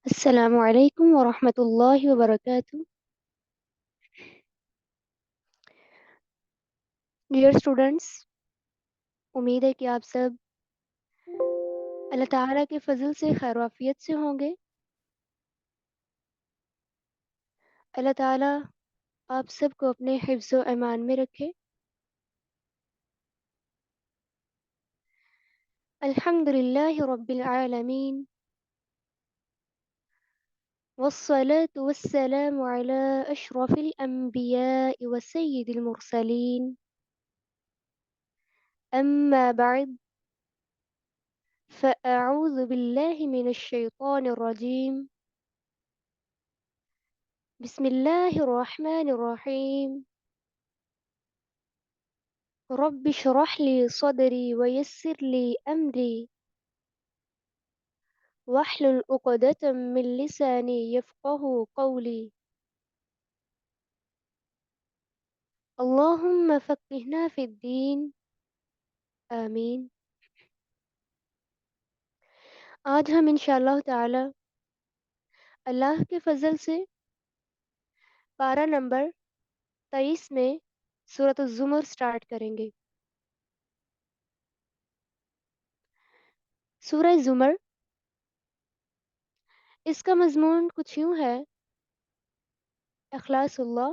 السلام علیکم ورحمۃ اللہ وبرکاتہ. ڈیئر اسٹوڈنٹس، امید ہے کہ آپ سب اللہ تعالیٰ کے فضل سے خیر و عافیت سے ہوں گے. اللہ تعالیٰ آپ سب کو اپنے حفظ و ایمان میں رکھے. الحمد للہ رب العالمین والصلاة والسلام على أشرف الأنبياء وسيد المرسلين. أما بعد، فأعوذ بالله من الشيطان الرجيم. بسم الله الرحمن الرحيم. رب اشرح لي صدري ويسر لي أمري واحلل عقدة من لساني يفقه قولي. اللهم فقهنا في الدين. آمین. آج ہم انشاءاللہ تعالی اللہ کے فضل سے پارہ نمبر 23 میں سورۃ الزمر سٹارٹ کریں گے. سورہ زمر، اس کا مضمون کچھ یوں ہے: اخلاص اللہ،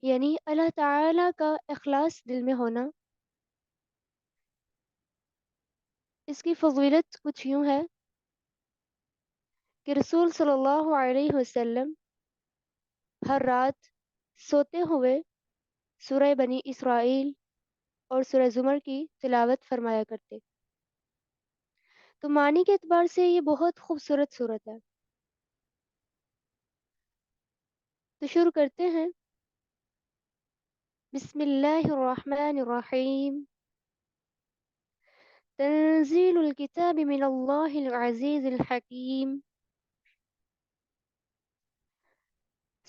یعنی اللہ تعالی کا اخلاص دل میں ہونا. اس کی فضیلت کچھ یوں ہے کہ رسول صلی اللہ علیہ وسلم ہر رات سوتے ہوئے سورہ بنی اسرائیل اور سورہ زمر کی تلاوت فرمایا کرتے. تو معنی کے اعتبار سے یہ بہت خوبصورت صورت ہے. تو شروع کرتے ہیں. بسم اللہ الرحمن الرحیم. تنزیل الکتاب من اللہ العزیز الحکیم.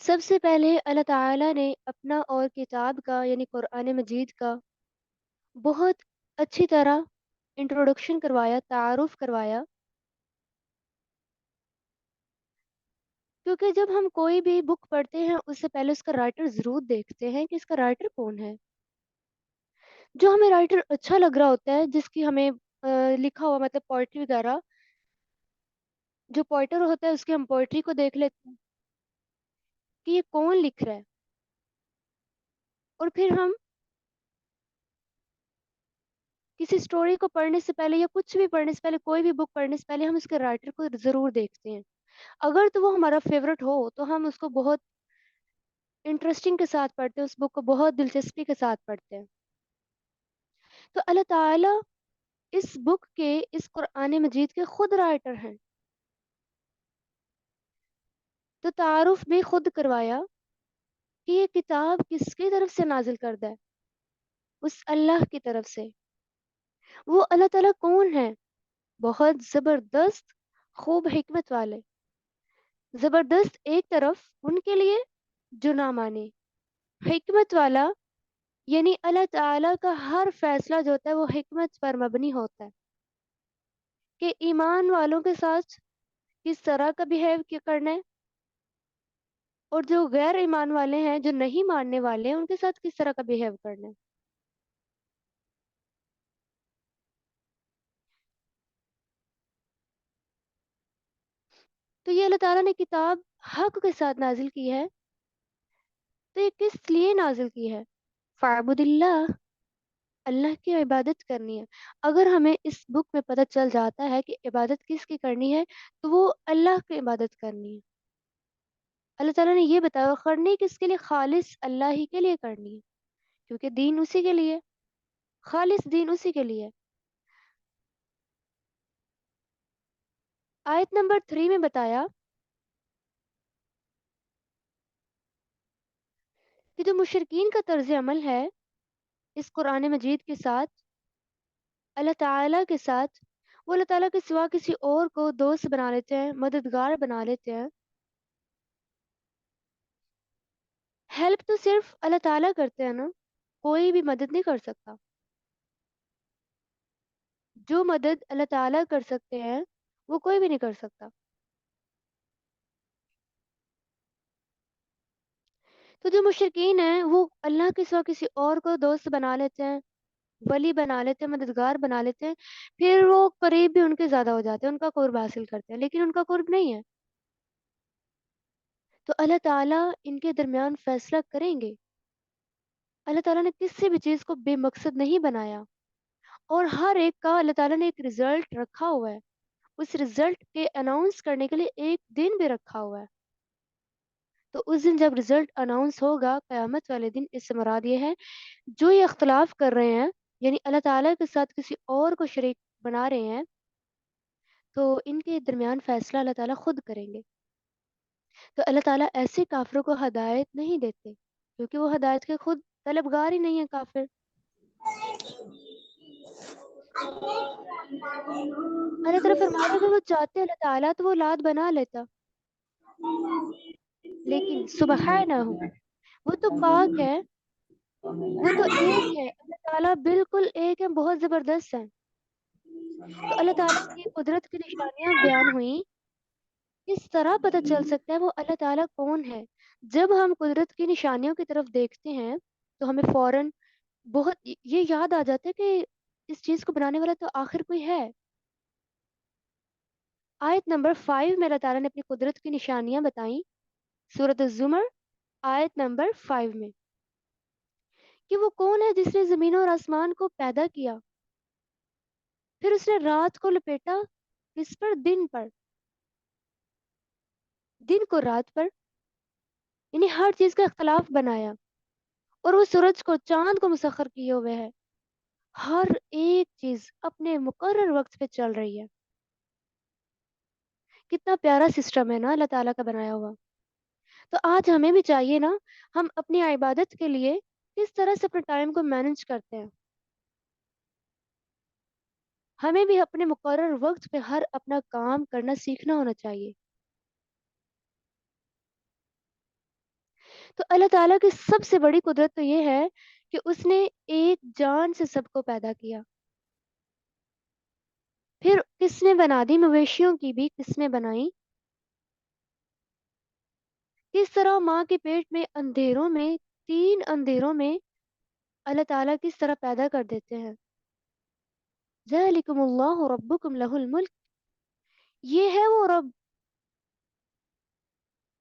سب سے پہلے اللہ تعالی نے اپنا اور کتاب کا یعنی قرآن مجید کا بہت اچھی طرح انٹروڈکشن کروایا، تعارف کروایا. کیونکہ جب ہم کوئی بھی بک پڑھتے ہیں اس سے پہلے اس کا رائٹر ضرور دیکھتے ہیں کہ اس کا رائٹر کون ہے. جو ہمیں رائٹر اچھا لگ رہا ہوتا ہے، جس کی ہمیں لکھا ہوا مطلب پوئٹری وغیرہ، جو پوئٹر ہوتا ہے اس کی ہم پوئٹری کو دیکھ لیتے ہیں کہ یہ کون لکھ رہا ہے. اور پھر ہم کسی سٹوری کو پڑھنے سے پہلے یا کچھ بھی پڑھنے سے پہلے، کوئی بھی بک پڑھنے سے پہلے ہم اس کے رائٹر کو ضرور دیکھتے ہیں. اگر تو وہ ہمارا فیوریٹ ہو تو ہم اس کو بہت انٹرسٹنگ کے ساتھ پڑھتے ہیں، اس بک کو بہت دلچسپی کے ساتھ پڑھتے ہیں. تو اللہ تعالیٰ اس بک کے، اس قرآن مجید کے خود رائٹر ہیں. تو تعارف بھی خود کروایا کہ یہ کتاب کس کی طرف سے نازل کردہ ہے. اس اللہ کی طرف سے. وہ اللہ تعالیٰ کون ہے؟ بہت زبردست، خوب حکمت والے. زبردست ایک طرف ان کے لیے جو نہ مانے، حکمت والا یعنی اللہ تعالیٰ کا ہر فیصلہ جو ہوتا ہے وہ حکمت پر مبنی ہوتا ہے کہ ایمان والوں کے ساتھ کس طرح کا بیہیو کرنا ہے، اور جو غیر ایمان والے ہیں، جو نہیں ماننے والے ہیں، ان کے ساتھ کس طرح کا بیہیو کرنا ہے. تو یہ اللہ تعالیٰ نے کتاب حق کے ساتھ نازل کی ہے. تو یہ کس لیے نازل کی ہے؟ فَاعْبُدِ اللَّهِ، اللہ کی عبادت کرنی ہے. اگر ہمیں اس بک میں پتہ چل جاتا ہے کہ عبادت کس کی کرنی ہے تو وہ اللہ کی عبادت کرنی ہے. اللہ تعالیٰ نے یہ بتایا کرنی کس کے لیے، خالص اللہ ہی کے لیے کرنی ہے، کیونکہ دین اسی کے لیے، خالص دین اسی کے لیے. آیت نمبر 3 میں بتایا کہ جو مشرکین کا طرز عمل ہے اس قرآن مجید کے ساتھ، اللہ تعالیٰ کے ساتھ، وہ اللہ تعالیٰ کے سوا کسی اور کو دوست بنا لیتے ہیں، مددگار بنا لیتے ہیں. ہیلپ تو صرف اللہ تعالیٰ کرتے ہیں نا، کوئی بھی مدد نہیں کر سکتا. جو مدد اللہ تعالیٰ کر سکتے ہیں وہ کوئی بھی نہیں کر سکتا. تو جو مشرکین ہیں وہ اللہ کے سوا کسی اور کو دوست بنا لیتے ہیں، ولی بنا لیتے ہیں، مددگار بنا لیتے ہیں، پھر وہ قریب بھی ان کے زیادہ ہو جاتے ہیں، ان کا قرب حاصل کرتے ہیں، لیکن ان کا قرب نہیں ہے. تو اللہ تعالیٰ ان کے درمیان فیصلہ کریں گے. اللہ تعالیٰ نے کسی بھی چیز کو بے مقصد نہیں بنایا، اور ہر ایک کا اللہ تعالیٰ نے ایک رزلٹ رکھا ہوا ہے. اس رزلٹ کے اناؤنس کرنے کے لیے ایک دن بھی رکھا ہوا ہے. تو اس دن جب رزلٹ اناؤنس ہوگا قیامت والے دن، اس سے مراد یہ ہے جو یہ اختلاف کر رہے ہیں، یعنی اللہ تعالیٰ کے ساتھ کسی اور کو شریک بنا رہے ہیں، تو ان کے درمیان فیصلہ اللہ تعالیٰ خود کریں گے. تو اللہ تعالیٰ ایسے کافروں کو ہدایت نہیں دیتے، کیونکہ وہ ہدایت کے خود طلبگار ہی نہیں ہے کافر. اللہ تعالیٰ فرما رہے اگر وہ چاہتے اللہ تعالیٰ تو وہ اولاد بنا لیتا، لیکن سبحانہ ہو، وہ تو پاک ہے، وہ تو ایک ہے. اللہ تعالیٰ بالکل ایک ہے، بہت زبردست ہے. تو اللہ تعالیٰ کی قدرت کی نشانیاں بیان ہوئیں. کس طرح پتہ چل سکتا ہے وہ اللہ تعالیٰ کون ہے؟ جب ہم قدرت کی نشانیوں کی طرف دیکھتے ہیں تو ہمیں فوراً بہت یہ یاد آ جاتا ہے کہ اس چیز کو بنانے والا تو آخر کوئی ہے. آیت نمبر 5 میں اللہ تعالیٰ نے اپنی قدرت کی نشانیاں بتائیں، سورۃ الزمر آیت نمبر 5 میں، کہ وہ کون ہے جس نے زمین اور آسمان کو پیدا کیا، پھر اس نے رات کو لپیٹا کس پر؟ دن پر، دن کو رات پر، یعنی ہر چیز کا اختلاف بنایا، اور وہ سورج کو چاند کو مسخر کیے ہوئے ہے. ہر ایک چیز اپنے مقرر وقت پہ چل رہی ہے. کتنا پیارا سسٹم ہے نا اللہ تعالیٰ کا بنایا ہوا. تو آج ہمیں بھی چاہیے نا، ہم اپنی عبادت کے لیے کس طرح سے اپنے ٹائم کو مینج کرتے ہیں. ہمیں بھی اپنے مقرر وقت پہ ہر اپنا کام کرنا سیکھنا ہونا چاہیے. تو اللہ تعالیٰ کی سب سے بڑی قدرت تو یہ ہے کہ اس نے ایک جان سے سب کو پیدا کیا. پھر کس نے بنا دی؟ مویشیوں کی بھی کس نے بنائی؟ کس طرح ماں کے پیٹ میں اندھیروں میں، 3 اندھیروں میں اللہ تعالیٰ کس طرح پیدا کر دیتے ہیں. ذالکم اللہ ربکم لہ الملک، یہ ہے وہ رب،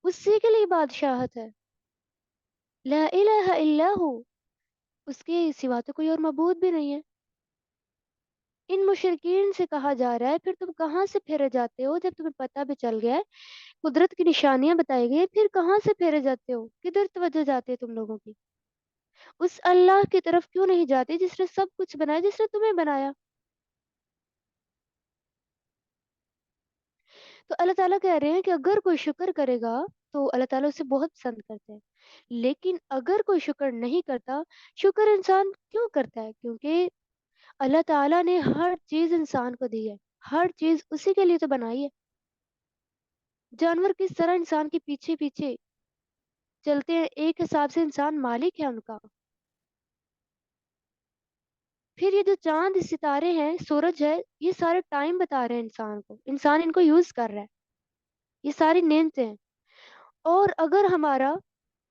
اسی کے لیے بادشاہت ہے. لا الہ الا ہو، اس کے سوا تو کوئی اور معبود بھی نہیں ہے. ان مشرکین سے کہا جا رہا ہے پھر تم کہاں سے پھیرے جاتے ہو جب تمہیں پتہ بھی چل گیا ہے، قدرت کی نشانیاں بتائی گئی ہیں، پھر کہاں سے پھیرے جاتے ہو؟ کدھر توجہ جاتی ہے تم لوگوں کی؟ اس اللہ کی طرف کیوں نہیں جاتے جس نے سب کچھ بنایا، جس نے تمہیں بنایا؟ تو اللہ تعالیٰ کہہ رہے ہیں کہ اگر کوئی شکر کرے گا تو اللہ تعالیٰ اسے بہت پسند کرتے ہیں، لیکن اگر کوئی شکر نہیں کرتا، شکر انسان کیوں کرتا ہے؟ کیونکہ اللہ تعالیٰ نے ہر چیز انسان کو دی ہے، ہر چیز اسی کے لیے تو بنائی ہے. جانور کس طرح انسان کے پیچھے پیچھے چلتے ہیں، ایک حساب سے انسان مالک ہے ان کا. پھر یہ جو چاند ستارے ہیں، سورج ہے، یہ سارے ٹائم بتا رہے ہیں انسان کو، انسان ان کو یوز کر رہا ہے. یہ ساری نعمتیں ہیں. اور اگر ہمارا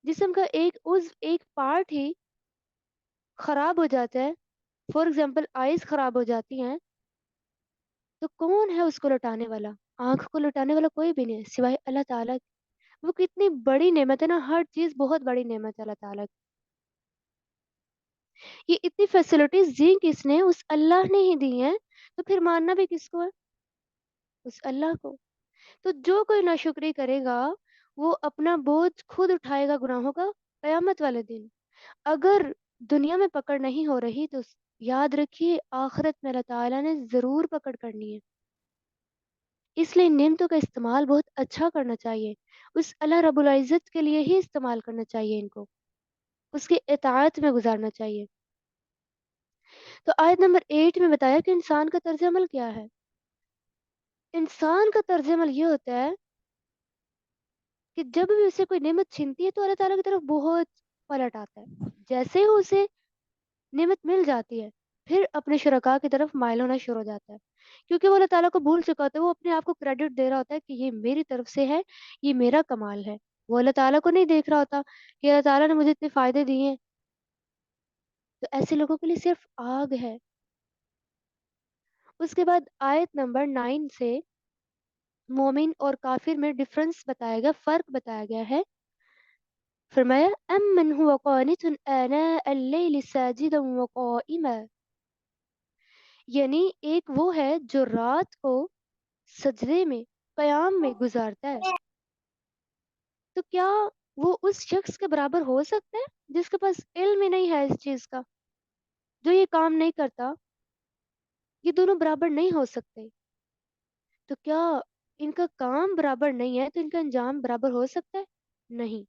جسم کا ایک عضو، ایک پارٹ ہی خراب ہو جاتا ہے، فار ایگزامپل آئیز خراب ہو جاتی ہیں، تو کون ہے اس کو لوٹانے والا؟ آنکھ کو لوٹانے والا کوئی بھی نہیں ہے سوائے اللہ تعالیٰ کی. وہ کتنی بڑی نعمت ہے نا، ہر چیز بہت بڑی نعمت ہے اللہ تعالیٰ کی. یہ اتنی فیسلٹیز دی کس نے؟ اس اللہ نے ہی دی ہیں. تو پھر ماننا بھی کس کو ہے؟ اس اللہ کو. تو جو کوئی ناشکری کرے گا وہ اپنا بوجھ خود اٹھائے گا گناہوں کا قیامت والے دن. اگر دنیا میں پکڑ نہیں ہو رہی تو یاد رکھیے آخرت میں اللہ تعالیٰ نے ضرور پکڑ کرنی ہے. اس لیے ان نعمتوں کا استعمال بہت اچھا کرنا چاہیے، اس اللہ رب العزت کے لیے ہی استعمال کرنا چاہیے، ان کو اس کی اطاعت میں گزارنا چاہیے. تو آیت نمبر 8 میں بتایا کہ انسان کا طرز عمل کیا ہے. انسان کا طرز عمل یہ ہوتا ہے کہ جب بھی اسے کوئی نعمت چھنتی ہے تو اللہ تعالیٰ کی طرف بہت پلٹ آتا ہے. جیسے ہی اسے نعمت مل جاتی ہے پھر اپنے شرکاء کی طرف مائل ہونا شروع ہو جاتا ہے، کیونکہ وہ اللہ تعالیٰ کو بھول چکا ہوتا ہے. وہ اپنے آپ کو کریڈٹ دے رہا ہوتا ہے کہ یہ میری طرف سے ہے، یہ میرا کمال ہے. وہ اللہ تعالیٰ کو نہیں دیکھ رہا ہوتا کہ اللہ تعالیٰ نے مجھے اتنے فائدے دیے ہیں. تو ایسے لوگوں کے لیے صرف آگ ہے. اس کے بعد آیت نمبر 9 سے مومن اور کافر میں ڈفرنس بتایا گیا، فرق بتایا گیا ہے. فرمایا امن هو قانت آناء اللیل ساجدا وقائما، یعنی ایک وہ ہے جو رات کو سجدے میں، قیام میں گزارتا ہے. تو کیا وہ اس شخص کے برابر ہو سکتا ہے جس کے پاس علم ہی نہیں ہے اس چیز کا، جو یہ کام نہیں کرتا؟ یہ دونوں برابر نہیں ہو سکتے. تو کیا ان کا کام برابر نہیں ہے تو ان کا انجام برابر ہو سکتا ہے؟ نہیں.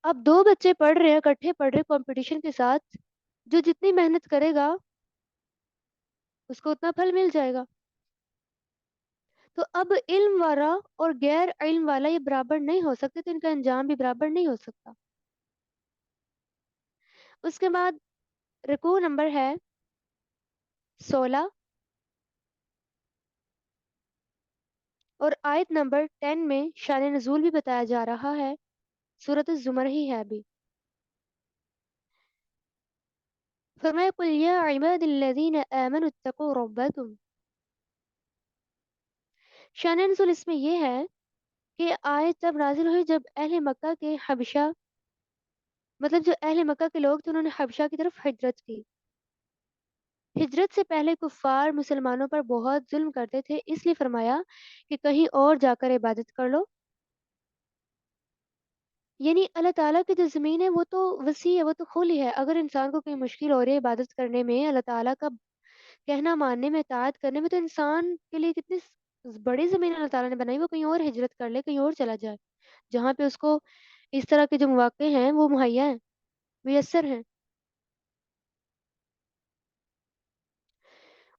اب دو بچے پڑھ رہے ہیں، اکٹھے پڑھ رہے کمپٹیشن کے ساتھ، جو جتنی محنت کرے گا اس کو اتنا پھل مل جائے گا. تو اب علم والا اور غیر علم والا یہ برابر نہیں ہو سکتے، تو ان کا انجام بھی برابر نہیں ہو سکتا. اس کے بعد رکوع نمبر ہے 16 اور آیت نمبر 10 میں شان نزول بھی بتایا جا رہا ہے. سورۃ الزمر ہی ہے ابھی. فرمایا قل یا عباد الذین آمنوا اتقوا ربکم. شان نزول اس میں یہ ہے کہ آیت تب نازل ہوئی جب اہل مکہ کے حبشہ، مطلب جو اہل مکہ کے لوگ تھے، انہوں نے حبشہ کی طرف ہجرت کی. ہجرت سے پہلے کفار مسلمانوں پر بہت ظلم کرتے تھے، اس لیے فرمایا کہ کہیں اور جا کر عبادت کر لو. یعنی اللہ تعالیٰ کی جو زمین ہے وہ تو وسیع ہے، وہ تو کھلی ہے. اگر انسان کو کوئی مشکل ہو رہی ہے عبادت کرنے میں، اللہ تعالیٰ کا کہنا ماننے میں، اطاعت کرنے میں، تو انسان کے لیے کتنی بڑی زمین اللہ تعالیٰ نے بنائی. وہ کہیں اور ہجرت کر لے، کہیں اور چلا جائے جہاں پہ اس کو اس طرح کے جو مواقع ہیں وہ مہیا ہیں، میسر ہیں.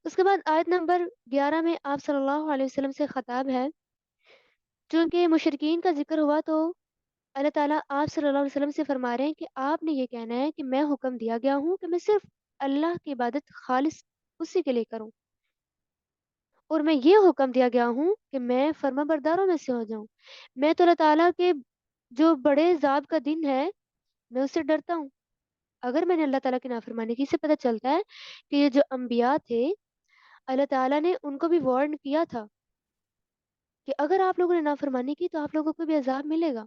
اس کے بعد آیت نمبر 11 میں آپ صلی اللہ علیہ وسلم سے خطاب ہے. چونکہ مشرکین کا ذکر ہوا تو اللہ تعالیٰ آپ صلی اللہ علیہ وسلم سے فرما رہے ہیں کہ آپ نے یہ کہنا ہے کہ میں حکم دیا گیا ہوں کہ میں صرف اللہ کی عبادت خالص اسی کے لیے کروں، اور میں یہ حکم دیا گیا ہوں کہ میں فرما برداروں میں سے ہو جاؤں. میں تو اللہ تعالیٰ کے جو بڑے عذاب کا دن ہے میں اس سے ڈرتا ہوں. اگر میں نے اللہ تعالیٰ کی نافرمانی کی، سے پتہ چلتا ہے کہ یہ جو انبیاء تھے اللہ تعالیٰ نے ان کو بھی وارن کیا تھا کہ اگر آپ لوگوں نے نافرمانی کی تو آپ لوگوں کو بھی عذاب ملے گا.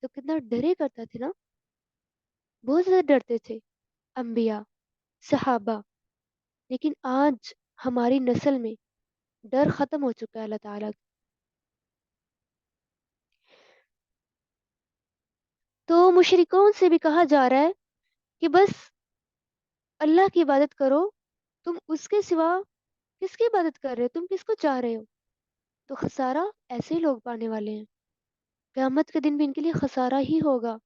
تو کتنا ڈرے کرتا تھے نا، بہت زیادہ ڈرتے تھے انبیاء، صحابہ. لیکن آج ہماری نسل میں ڈر ختم ہو چکا ہے اللہ تعالیٰ کا. تو مشرکوں سے بھی کہا جا رہا ہے کہ بس اللہ کی عبادت کرو، تم اس کے سوا کس کی عبادت کر رہے ہو، تم کس کو چاہ رہے ہو؟ تو خسارہ ایسے ہی لوگ پانے والے ہیں، قیامت کے دن بھی ان کے لیے خسارہ ہی ہوگا.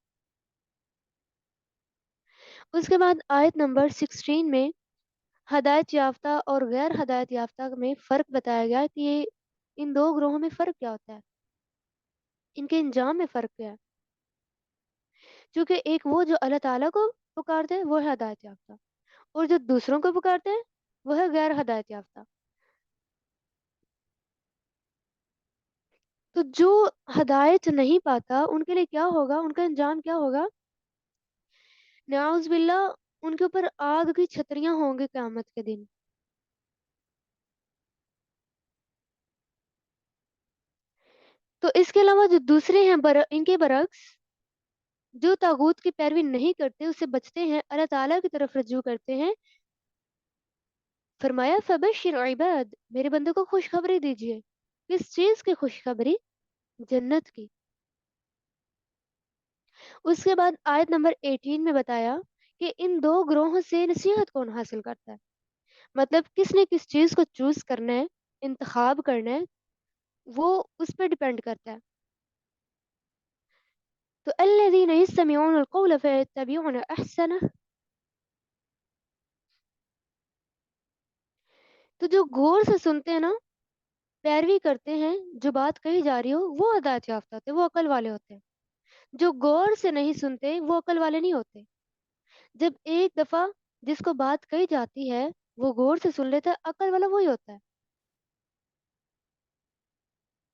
اس کے بعد آیت نمبر 16 میں ہدایت یافتہ اور غیر ہدایت یافتہ میں فرق بتایا گیا کہ یہ ان دو گروہوں میں فرق کیا ہوتا ہے، ان کے انجام میں فرق کیا ہے. کیونکہ ایک وہ جو اللہ تعالیٰ کو پکارتے ہیں وہ ہے ہدایت یافتہ، اور جو دوسروں کو پکارتے ہیں وہ ہے غیر ہدایت یافتہ. تو جو ہدایت نہیں پاتا ان کے لیے کیا ہوگا، ان کا انجام کیا ہوگا؟ نعوذ باللہ، ان کے اوپر آگ کی چھتریاں ہوں گی قیامت کے دن. تو اس کے علاوہ جو دوسرے ہیں ان کے برعکس، جو طاغوت کی پیروی نہیں کرتے، اسے بچتے ہیں، اللہ تعالیٰ کی طرف رجوع کرتے ہیں، فرمایا فبشر عباد، میرے بندوں کو خوشخبری دیجیے. کس چیز کی خوشخبری؟ جنت کی. اس کے بعد آیت نمبر 18 میں بتایا کہ ان دو گروہوں سے نصیحت کون حاصل کرتا ہے، مطلب کس نے کس چیز کو چوز کرنا ہے، انتخاب کرنا ہے، وہ اس پہ ڈپینڈ کرتا ہے. تو الذین یستمعون القول فیتبعون احسنہ، تو جو غور سے سنتے ہیں نا، پیروی کرتے ہیں، جو بات کہی جا رہی ہو، وہ ہدایت یافتہ ہوتے ہیں، وہ عقل والے ہوتے ہیں. جو غور سے نہیں سنتے وہ عقل والے نہیں ہوتے. جب ایک دفعہ جس کو بات کہی جاتی ہے وہ غور سے سن لیتا ہے، عقل والا وہی ہوتا ہے.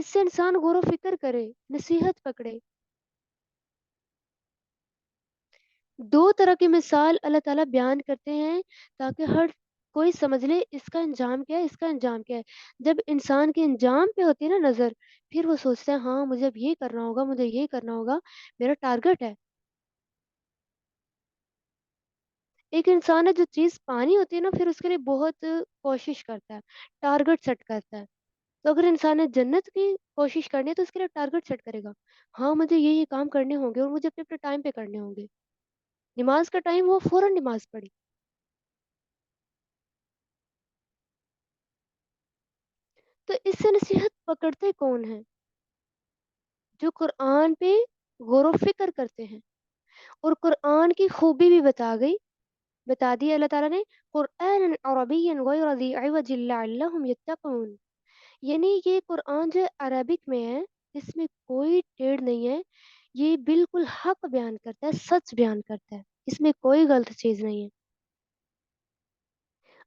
اس سے انسان غور و فکر کرے، نصیحت پکڑے. دو طرح کی مثال اللہ تعالیٰ بیان کرتے ہیں تاکہ ہر کوئی سمجھ لے اس کا انجام کیا ہے، اس کا انجام کیا ہے. جب انسان کے انجام پہ ہوتی ہے نا نظر، پھر وہ سوچتا ہے ہاں مجھے اب یہ کرنا ہوگا، مجھے یہ کرنا ہوگا، میرا ٹارگٹ ہے. ایک انسان ہے جو چیز پانی ہوتی ہے نا، پھر اس کے لیے بہت کوشش کرتا ہے، ٹارگٹ سیٹ کرتا ہے. تو اگر انسان نے جنت کی کوشش کرنی ہے تو اس کے لیے ٹارگٹ سیٹ کرے گا. ہاں مجھے یہ کام کرنے ہوں گے اور مجھے اپنے اپنے ٹائم پہ کرنے ہوں گے. نماز کا ٹائم ہوا، فوراً نماز پڑھی. تو اس سے نصیحت پکڑتے کون ہیں؟ جو قرآن پہ غور و فکر کرتے ہیں. اور قرآن کی خوبی بھی بتا دی اللہ تعالیٰ نے. قرآن عربی غیر ذی عوج لعلہم یتقون. یعنی یہ قرآن جو عربک میں ہے، اس میں کوئی ٹیڑھ نہیں ہے، یہ بالکل حق بیان کرتا ہے، سچ بیان کرتا ہے، اس میں کوئی غلط چیز نہیں ہے.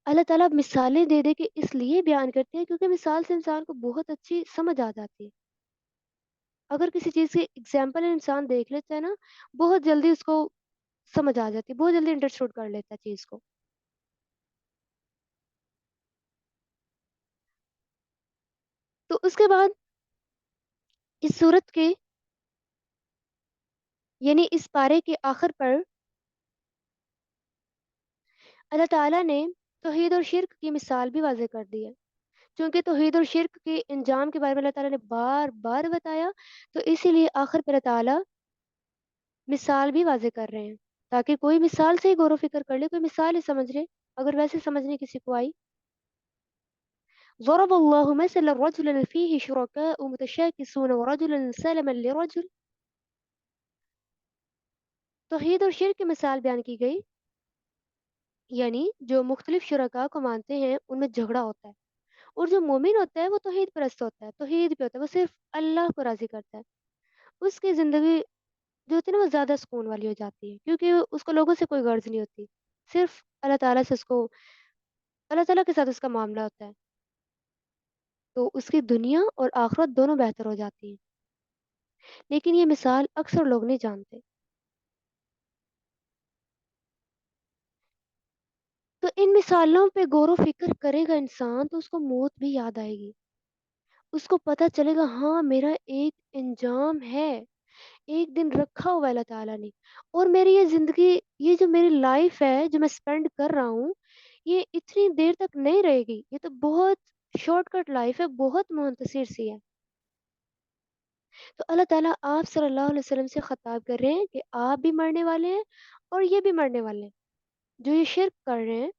اللہ تعالیٰ مثالیں دے دے کے اس لیے بیان کرتے ہیں کیونکہ مثال سے انسان کو بہت اچھی سمجھ آ جاتی ہے. اگر کسی چیز کی اگزامپل انسان دیکھ لیتا ہے نا، بہت جلدی اس کو سمجھ آ جاتی ہے، بہت جلدی انڈرسٹوڈ کر لیتا ہے چیز کو. تو اس کے بعد اس صورت کے یعنی اس پارے کے آخر پر اللہ تعالیٰ نے توحید اور شرک کی مثال بھی واضح کر دی ہے. چونکہ توحید اور شرک کے انجام کے بارے میں اللہ تعالیٰ نے بار بار بتایا، تو اسی لیے آخر پر اللہ تعالیٰ مثال بھی واضح کر رہے ہیں تاکہ کوئی مثال سے ہی غور و فکر کر لے، کوئی مثال ہی سمجھ لے اگر ویسے سمجھنے کسی کو آئی. ضرب الله مثلا رجلا فيه شركاء متشاكسون ورجلا سلما لرجل. توحید اور شرک کی مثال بیان کی گئی، یعنی جو مختلف شرکاء کو مانتے ہیں ان میں جھگڑا ہوتا ہے، اور جو مومن ہوتا ہے وہ توحید پرست ہوتا ہے، توحید پہ ہوتا ہے، وہ صرف اللہ کو راضی کرتا ہے. اس کی زندگی جو ہوتی ہے نا وہ زیادہ سکون والی ہو جاتی ہے کیونکہ اس کو لوگوں سے کوئی غرض نہیں ہوتی، صرف اللہ تعالیٰ سے اللہ تعالیٰ کے ساتھ اس کا معاملہ ہوتا ہے. تو اس کی دنیا اور آخرت دونوں بہتر ہو جاتی ہیں. لیکن یہ مثال اکثر لوگ نہیں جانتے. تو ان مثالوں پہ غور و فکر کرے گا انسان تو اس کو موت بھی یاد آئے گی. اس کو پتہ چلے گا ہاں میرا ایک انجام ہے، ایک دن رکھا ہوا ہے اللہ تعالیٰ نے. اور میری یہ زندگی، یہ جو میری لائف ہے جو میں سپینڈ کر رہا ہوں، یہ اتنی دیر تک نہیں رہے گی، یہ تو بہت شارٹ کٹ لائف ہے، بہت منتصر سی ہے. تو اللہ تعالیٰ آپ صلی اللہ علیہ وسلم سے خطاب کر رہے ہیں کہ آپ بھی مرنے والے ہیں اور یہ بھی مرنے والے ہیں. جو یہ شرک کر رہے ہیں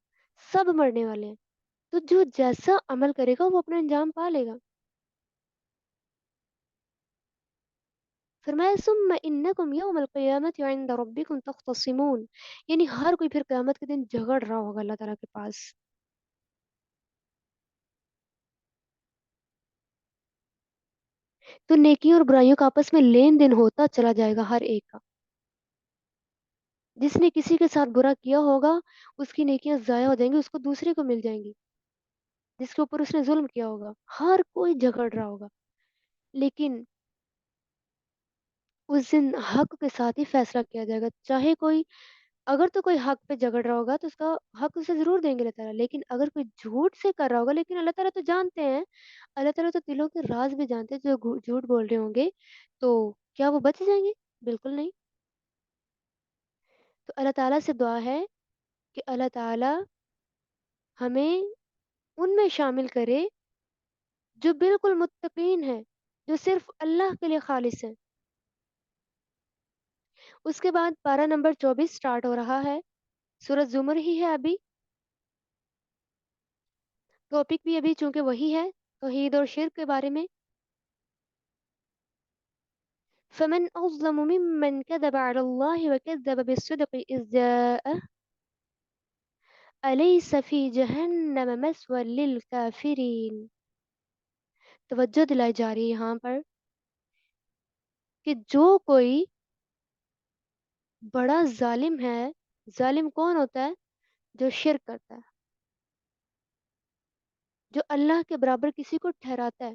سب مرنے والے ہیں. تو جو جیسا عمل کرے گا وہ اپنا انجام پا لے گا. فرمایا ثم انکم یوم القیامت عند ربکم تختصمون. یعنی ہر کوئی پھر قیامت کے دن جھگڑ رہا ہوگا اللہ تعالیٰ کے پاس. تو نیکیوں اور برائیوں کا آپس میں لین دین ہوتا چلا جائے گا ہر ایک کا. جس نے کسی کے ساتھ برا کیا ہوگا اس کی نیکیاں ضائع ہو جائیں گی، اس کو دوسرے کو مل جائیں گی. جس کے اوپر اس نے ظلم کیا ہوگا ہر کوئی جھگڑ رہا ہوگا. لیکن اس دن حق کے ساتھ ہی فیصلہ کیا جائے گا. چاہے کوئی، اگر تو کوئی حق پہ جھگڑ رہا ہوگا تو اس کا حق اسے ضرور دیں گے اللہ تعالیٰ. لیکن اگر کوئی جھوٹ سے کر رہا ہوگا، لیکن اللہ تعالیٰ تو جانتے ہیں، اللہ تعالیٰ تو دلوں کے راز بھی جانتے ہیں، جو جھوٹ بول رہے ہوں گے تو کیا وہ بچ جائیں گے؟ بالکل نہیں. تو اللہ تعالیٰ سے دعا ہے کہ اللہ تعالیٰ ہمیں ان میں شامل کرے جو بالکل متقین ہیں، جو صرف اللہ کے لیے خالص ہیں. اس کے بعد پارہ نمبر 24 سٹارٹ ہو رہا ہے. سورۃ زمر ہی ہے ابھی، ٹاپک بھی ابھی چونکہ وہی ہے، توحید اور شرک کے بارے میں. فمن أظلم ممن كذب على الله وكذب بالصدق إذ جاءه أليس في جهنم مثوى للكافرين. توجہ دلائی جا رہی ہے یہاں پر کہ جو کوئی بڑا ظالم ہے. ظالم کون ہوتا ہے؟ جو شرک کرتا ہے، جو اللہ کے برابر کسی کو ٹھہراتا ہے.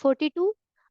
42,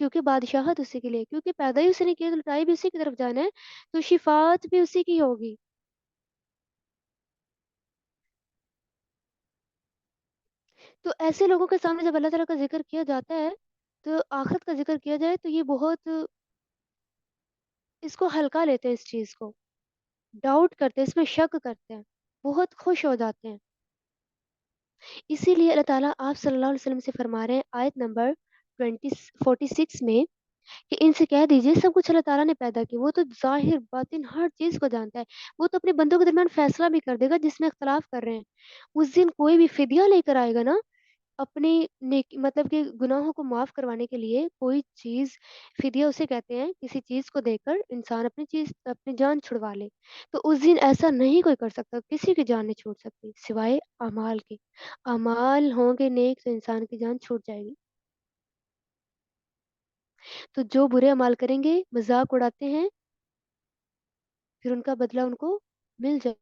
کیونکہ بادشاہت اسی کے لیے، کیونکہ پیدا ہی اسی نے کیا، تو لٹائی بھی اسی کی طرف جانا ہے، تو شفاعت بھی اسی کی ہوگی. تو ایسے لوگوں کے سامنے جب اللہ تعالیٰ کا ذکر کیا جاتا ہے، تو آخرت کا ذکر کیا جائے تو یہ بہت اس کو ہلکا لیتے ہیں، اس چیز کو ڈاؤٹ کرتے ہیں، اس میں شک کرتے ہیں، بہت خوش ہو جاتے ہیں. اسی لیے اللہ تعالیٰ آپ صلی اللہ علیہ وسلم سے فرما رہے ہیں آیت نمبر 46 میں کہ ان سے کہہ دیجئے سب کچھ اللہ تعالیٰ نے پیدا کیا، وہ تو ظاہر باطن ہر چیز کو جانتا ہے، وہ تو اپنے بندوں کے درمیان فیصلہ بھی کر دے گا جس میں اختلاف کر رہے ہیں. اس دن کوئی بھی فدیہ لے کر آئے گا نا، اپنی مطلب کہ گناہوں کو معاف کروانے کے لیے کوئی چیز، فدیہ اسے کہتے ہیں کسی چیز کو دے کر انسان اپنی جان چھڑوا لے. تو اس دن ایسا نہیں کوئی کر سکتا، کسی کی جان نہیں چھوڑ سکتی سوائے اعمال کے. اعمال ہوں گے نیک تو انسان کی جان چھوٹ جائے گی. تو جو برے اعمال کریں گے، مذاق اڑاتے ہیں، پھر ان کا بدلہ ان کو مل جائے